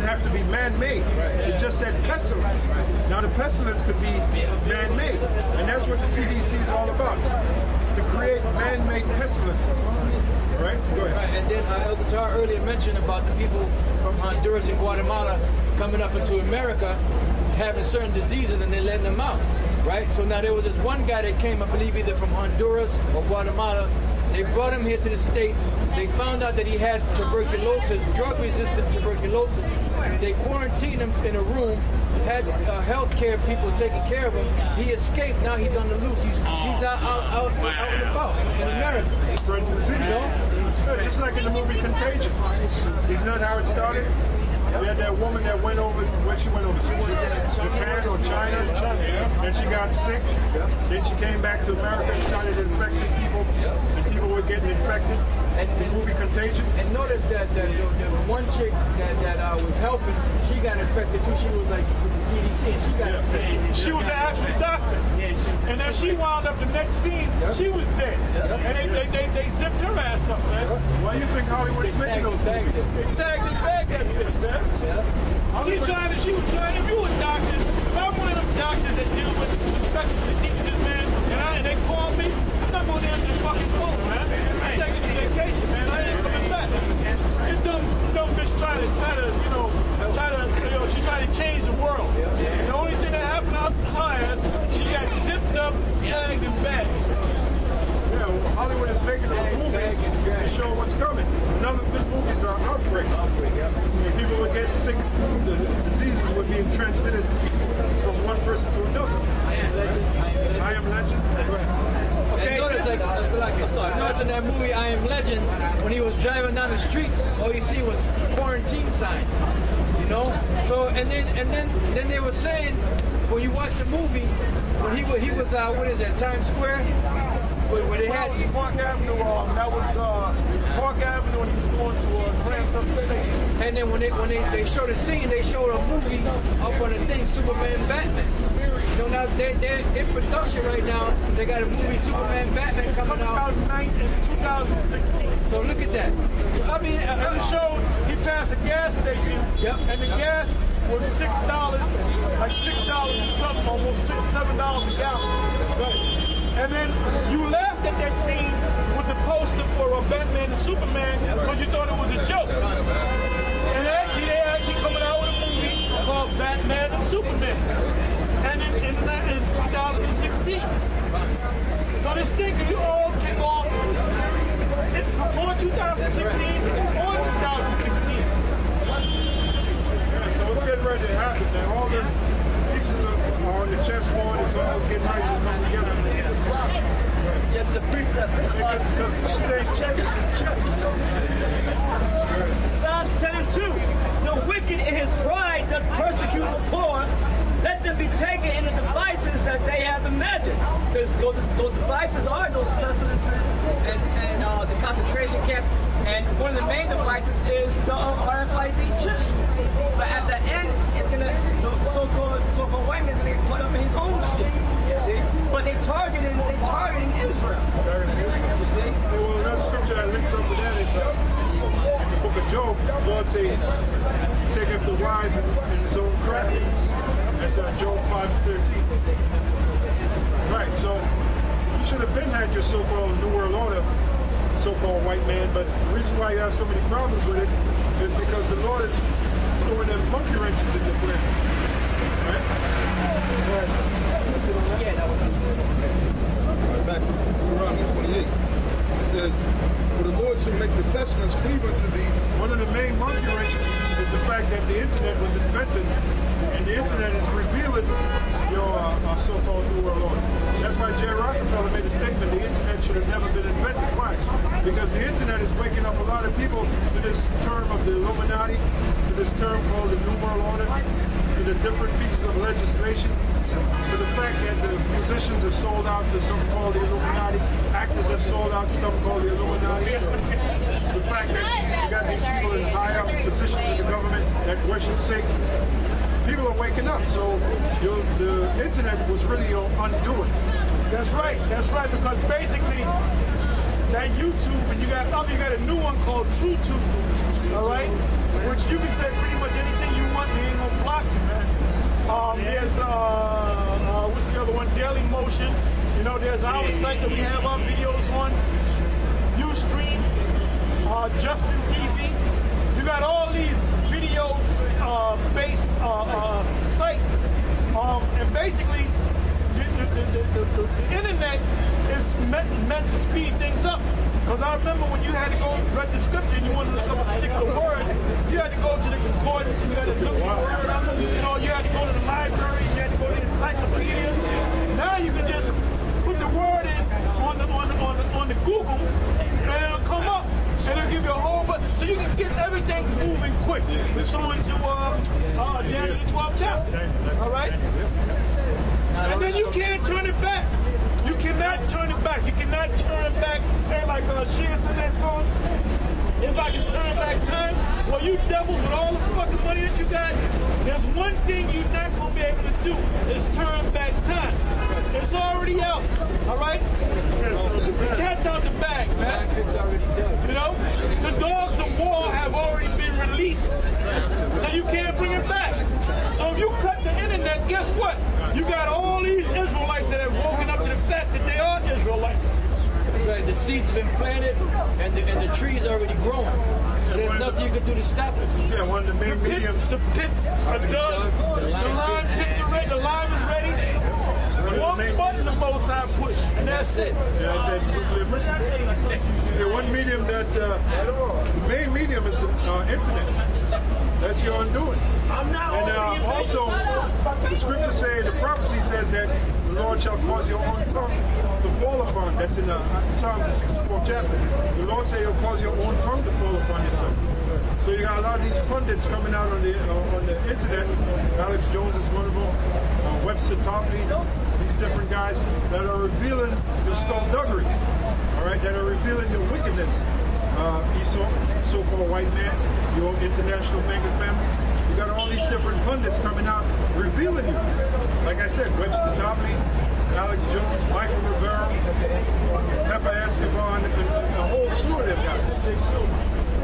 have to be man-made. It just said pestilence. Now the pestilence could be man-made, and that's what the CDC is all about, to create man-made pestilences. All right, go ahead. Right, and then Elder Tar earlier mentioned about the people from Honduras and Guatemala coming up into America having certain diseases and they're letting them out, right? So now there was this one guy that came, I believe either from Honduras or Guatemala. They brought him here to the States. They found out that he had tuberculosis, drug-resistant tuberculosis. They quarantined him in a room, had healthcare people taking care of him. He escaped. Now he's on the loose. He's out and about in America. Spread the disease. You know? Just like in the movie Contagion. Isn't that how it started? We had that woman that went over, where she went over? She went to Japan or China, and she got sick. Then she came back to America and started infecting people, and people were getting infected. The movie Contagion. And notice that the one chick that was helping, she got infected too. She was like with the CDC, and she got infected. She was an actual doctor. And then she wound up the next scene, she was dead. And they zipped her ass up, man. Why do you think Hollywood is making those movies? They tagged and bagged that bitch, man. She was trying, if you were a doctor, if I'm one of them doctors that deal with infectious diseases, man, and they call me, I'm not going to answer the fucking phone, man. I'm taking a vacation, man. I ain't coming back. This dumb bitch trying to, she tried to change the world. And the only thing that happened to her ass, she got zipped up, tagged, and bagged. Yeah, well, Hollywood is making those movies to show what's coming. None of the movies are Outbreak. When people would get sick, the diseases were being transmitted from one person to another. I Am Legend. Go ahead. Okay, notice in that movie I Am Legend, when he was driving down the streets, all you see was quarantine signs. You know? So and then they were saying when you watch the movie, when he was what is that, Times Square? Where they had Park Avenue, that was Park Avenue, and he was going to Grand Central Station. And then when they showed the scene, they showed a movie up on the thing, Superman, Batman. You know, now they're in production right now. They got a movie, Superman, Batman, coming out in 2016. So look at that. So I mean, and it showed he passed a gas station, and the gas was $6, like $6 and something, almost $7 a gallon. Right. And then you laughed at that scene with the poster for Batman and Superman because you thought it was a joke. And they're actually coming out with a movie called Batman and Superman. And in 2016. So this thing could all kick off before 2016 or 2016. Yeah, so it's getting ready to happen. Now all the pieces are on the chessboard. It's all getting ready to come together. It's a precept. Because shit ain't chess, it's chess. Psalms 10 and 2. The wicked in his pride doth persecute the poor. Let them be taken in the devices that they have imagined. Because those devices are those pestilences and the concentration camps. And one of the main devices is the RFID chip. But at the end, it's gonna the so-called white man's gonna get caught up in his own shit. You see? But they're targeting Israel. You see? Well, another scripture that links up with that is in the book of Job. God say, take up the wise in his own craftiness. That's Job 5:13. Right. So you should have been had your so-called New World Order, so-called white man. But the reason why you have so many problems with it is because the Lord is throwing them monkey wrenches in your plan. Right? Yeah, that was back in Deuteronomy 28. It says, for the Lord shall make the pestilence cleave unto thee. One of the main monkey wrenches is the fact that the internet was invented, and the internet is revealing your so-called New World Order. That's why J. Rockefeller made a statement, the internet should have never been invented. Why? Because the internet is waking up a lot of people to this term of the Illuminati, to this term called the New World Order, to the different pieces of legislation, to the fact that the musicians have sold out to some called the Illuminati, actors have sold out to some called the Illuminati, the fact that you got these people in high up positions in the government that worship Satan. People are waking up, so the internet was really your undoing. That's right, because basically that YouTube, and you got a new one called TrueTube, all right, which you can say pretty much anything you You know, there's our site that we have our videos on. Ustream, Justin TV. You got all these video-based sites. And basically, the internet is meant to speed things up. Because I remember when you had to go read the scripture and you wanted to look up a particular word, you had to go to the concordance and you had to look the word up. You know, you had to go to the library, you had to go to the encyclopedia. Now you can just put the word in on the Google and it'll come up and it'll give you a whole bunch. So you can get everything moving quick. So into Daniel the 12th chapter. All right? And then you can't turn it back. You cannot turn it back. You cannot turn back. And like Shea said that song, if I can turn back time, well, you devils with all the fucking money that you got, there's one thing you're not going to be able to do is turn back time. It's already out, all right? The cat's out the bag, man. It's already done. You know? The dogs of war have already been released, so you can't bring it back. So if you cut the internet, guess what? You got all these Israelites that have woken up to the fact that they are Israelites. Right, the seeds been planted and the trees already growing. So there's nothing you can do to stop it. Yeah, one of the main mediums. The pits are dug. The line pits are ready. The line is ready. One button the Most High push, and that's it. Yeah, that's that nuclear missile. Yeah, one medium that, the main medium is the internet. That's your undoing. And also, the scripture says, the prophecy says that the Lord shall cause your own tongue to fall upon. That's in Psalms, the 64th chapter. The Lord said he'll cause your own tongue to fall upon yourself. So you got a lot of these pundits coming out on the internet. Alex Jones is one of them. Webster Topley, these different guys that are revealing your skullduggery. All right, that are revealing your wickedness. Esau, so-called white man, your international banking families. You got all these different pundits coming out revealing you. Like I said, Webster Topley, Alex Jones, Michael Rivera, Pepper Escobar, and a whole slew of them guys.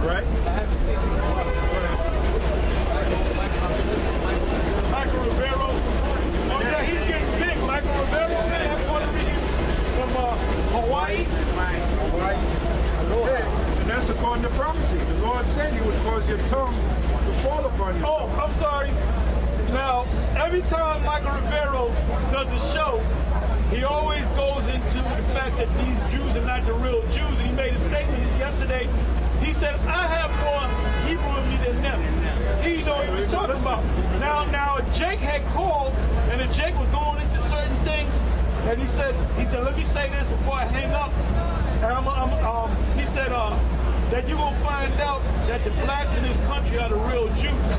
All right? I haven't seen it. Michael Rivera. Oh, yeah, he's getting big. Michael Rivera, man, from Hawaii. Hawaii. And that's according to prophecy. The Lord said he would cause your tongue to fall upon yourself. Oh, I'm sorry. Now, every time Michael Rivera does a show, he always goes into the fact that these Jews are not the real Jews. And he made a statement yesterday. He said, I have more Hebrew in me than them. He know what he was talking about. Now, Jake had called, and then Jake was going into certain things, and he said, let me say this before I hang up. And he said that you're gonna find out that the blacks in this country are the real Jews.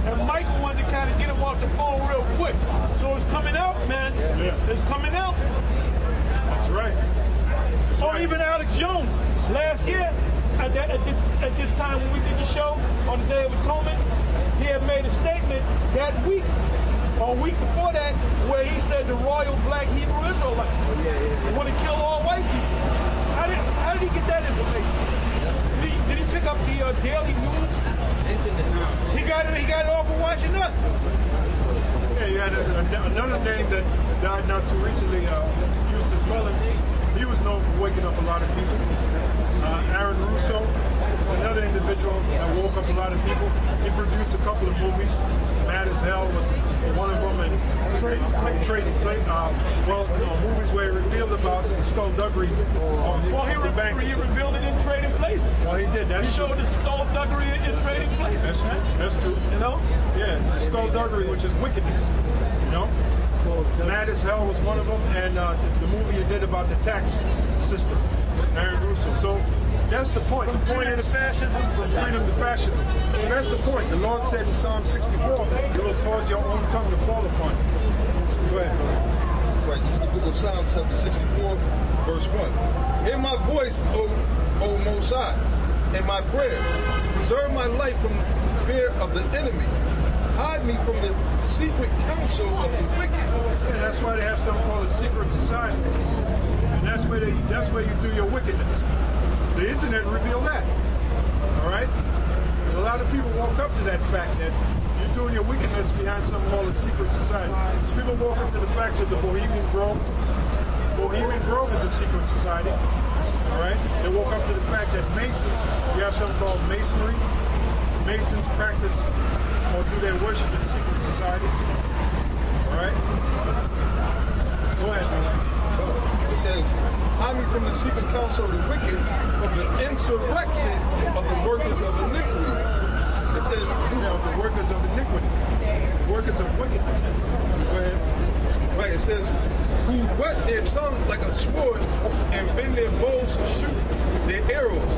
And Michael wanted to kind of get him off the phone real quick. So it's coming out, man. Yeah. It's coming out. That's right. That's Or right. even Alex Jones. Last year, at this time when we did the show on the Day of Atonement, he had made a statement that week, or a week before that, where he said the royal black Hebrew Israelites want to kill all white people. How did he get that information? Did he pick up the Daily News? He got it off of watching us. Yeah, you had another name that died not too recently, Eustace Mullins. He was known for waking up a lot of people. Aaron Russo is another individual that woke up a lot of people. He produced a couple of movies. Mad as Hell was one of them, and movies where he revealed about the skullduggery of the bankers. He revealed it in Trading Places. Well, he did. That's He showed the skullduggery in Trading Places. That's true. That's true. You know? Yeah, skullduggery, which is wickedness. You know? Mad as Hell was one of them, and the movie he did about the tax system, Aaron Russo. So that's the point. The point is fascism. From freedom to fascism. So that's the point. The Lord said in Psalm 64, "You will cause your own tongue to fall upon you." Go ahead, brother. Right, this is the book of Psalms, chapter 64, verse 1. Hear my voice, O Most High, in my prayer. Preserve my life from the fear of the enemy. Hide me from the secret counsel of the wicked. And that's why they have something called a secret society. And that's where you do your wickedness. The internet revealed that. All right? And a lot of people woke up to that fact that you're doing your wickedness behind something called a secret society. People woke up to the fact that the Bohemian Grove, Bohemian Grove is a secret society. All right? They woke up to the fact that Masons, you have something called Masonry. Masons practice or do their worship in secret societies. All right? Go ahead, brother. It says, hide me from the secret counsel of the wicked, from the insurrection of the workers of iniquity. It says, the workers of iniquity, the workers of wickedness. Go ahead. Right, it says, who wet their tongues like a sword and bend their bows to shoot their arrows.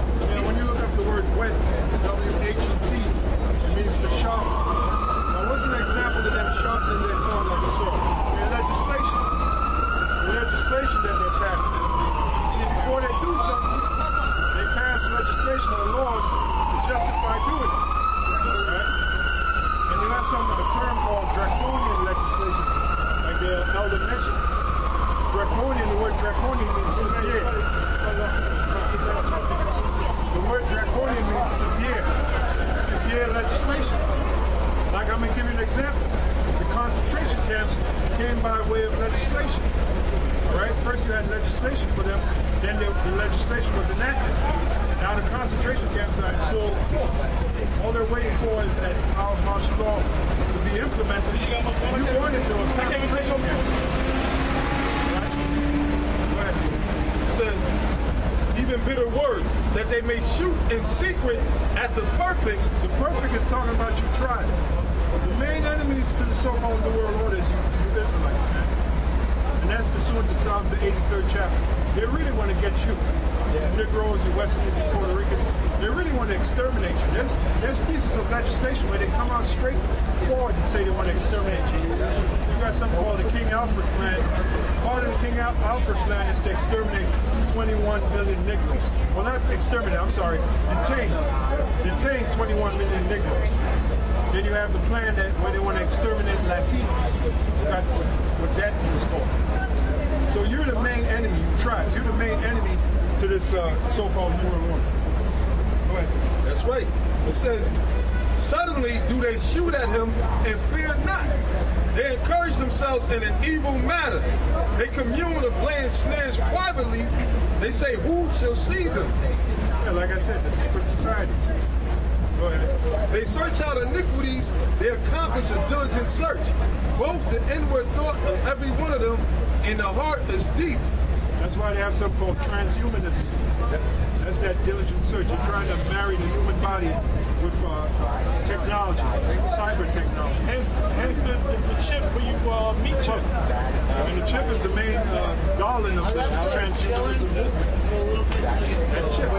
When you look up the word wet, W-H-E-T, it means to sharpen. Now, what's an example of them sharpening their tongue like a sword? Their legislation. The legislation that they're passing. See, before they do something, they pass legislation or laws to justify doing it. Right? And you have a term called draconian legislation, like the elder mentioned. Draconian, the word draconian means severe. The word draconian means severe legislation. Like I'm going to give you an example. The concentration camps came by way of legislation. All right, first you had legislation for them, then the legislation was enacted. Now the concentration camps are in full force. All they're waiting for is that our martial law to be implemented. And you wanted to those concentration camps. It says, even bitter words, that they may shoot in secret at the perfect. The perfect is talking about you tribes. The main enemies to the so-called New World Order is you Israelites, man. And that's pursuant to Psalms, the 83rd chapter. They really want to get you. Negroes, the West Indians, and Puerto Ricans, they really want to exterminate you. There's pieces of legislation where they come out straight forward and say they want to exterminate you. You got something called the King Alfred Plan. Part of the King Alfred Plan is to exterminate 21 million Negroes. Well, not exterminate, I'm sorry, detain 21 million Negroes. Then you have the plan that where they want to exterminate Latinos. Forgot what that is called. So you're the main enemy, you tribes. You're the main enemy to this so-called New World Order. Go ahead. That's right. It says, suddenly do they shoot at him and fear not. They encourage themselves in an evil manner. They commune of laying snares privately. They say, who shall see them? Yeah, like I said, the secret societies. Go ahead. They search out iniquities. They accomplish a diligent search. Both the inward thought of every one of them and the heart is deep. That's why they have something called transhumanism. That's that diligent search. You're trying to marry the human body with technology, cyber technology. Hence the chip for you, meat chip. And the chip is the main darling of the transhumanism movement. That chip.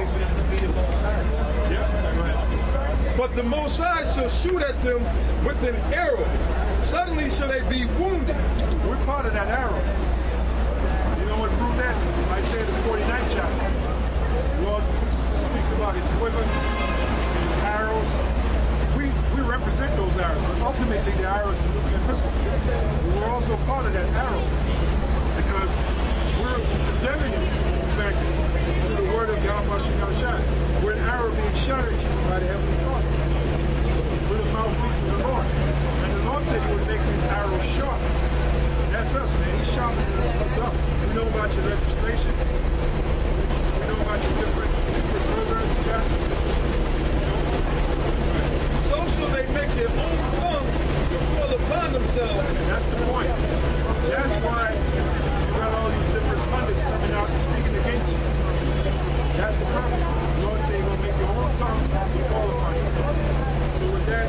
Yeah, go ahead. But the Most High shall shoot at them with an arrow. Suddenly shall they be wounded. We're part of that arrow. You know what proved that? Isaiah the 49th chapter. The Lord speaks about his quiver, his arrows. We represent those arrows, but ultimately the arrow is a nuclear missile. We're also part of that arrow because we're condemning you, through the word of Yahweh Shai. We're an arrow being shot at you by the Heavenly Father. We're the mouthpiece of the Lord. And the Lord said he would make his arrows sharp. That's us, man. He's sharpening us up. We know about your legislation. We know about your different secret programs you got. So shall they make their own tongue to fall upon themselves. And that's the point. That's why you got all these different pundits coming out and speaking against you. That's the prophecy. The Lord said you're going to make your own tongue to fall upon yourself. So with that,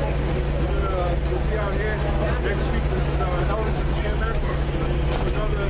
we'll be out here next week. This is our elders of GMS. Another